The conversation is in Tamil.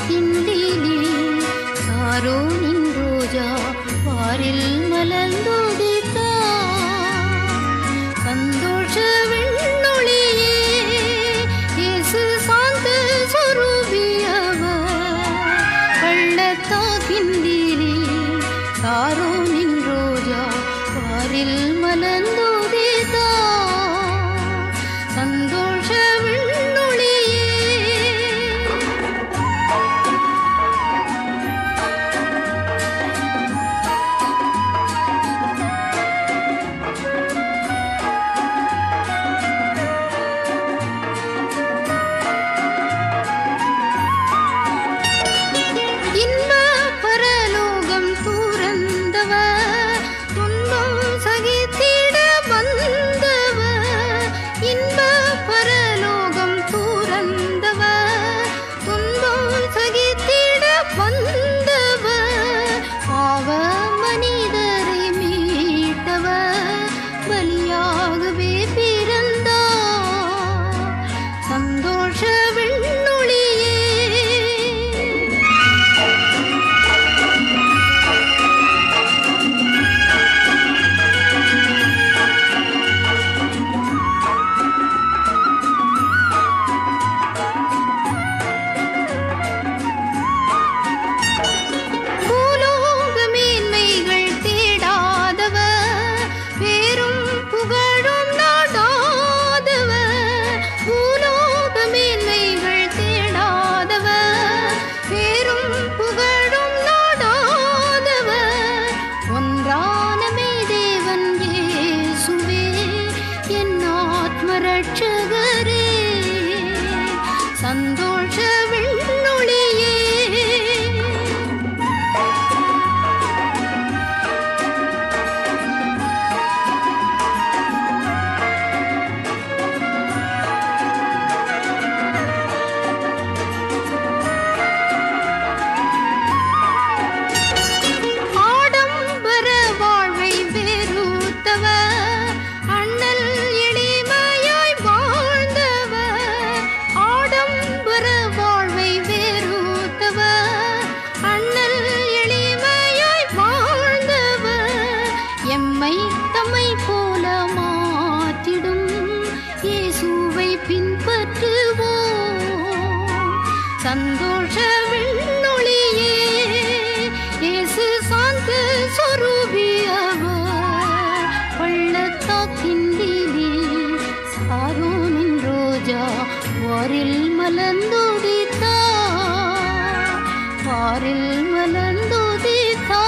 கிண்டிலி சாரோனின் ரோஜா வாரில் மலர்ந்தோடித்தா சந்தோஷ வெண்ணொளியே இயேசு சாந்த சொரூபியவர் பள்ளத்தா கிண்டிலி சாரோனின் ரோஜா வாரில் மலர்ந்தோடித்தா சந்தோஷ ரட்சகரே சந்தோஷ வெண்ணொளியே ஆடம்பர வாழ்வை வெறுத்தவர் அண்ணல் எளிமையாய் வாழ்ந்தவர் ஆடம்பர வாழ்வை வெறுத்தவர் அண்ணல் எளிமையாய் வாழ்ந்தவர் எம்மை தம்மை போல மாற்றிடும் இயேசுவை பின்பற்றுவோம் சந்தோஷ வெண்ணொளியே இயேசு சாந்த சொரூபியவர் பள்ளத்தாக்கிண்டிலி சாரோனின் ரோஜா வாரில் மலர்ந்தோடித்தா வாரில் மலர்ந்தோடித்தா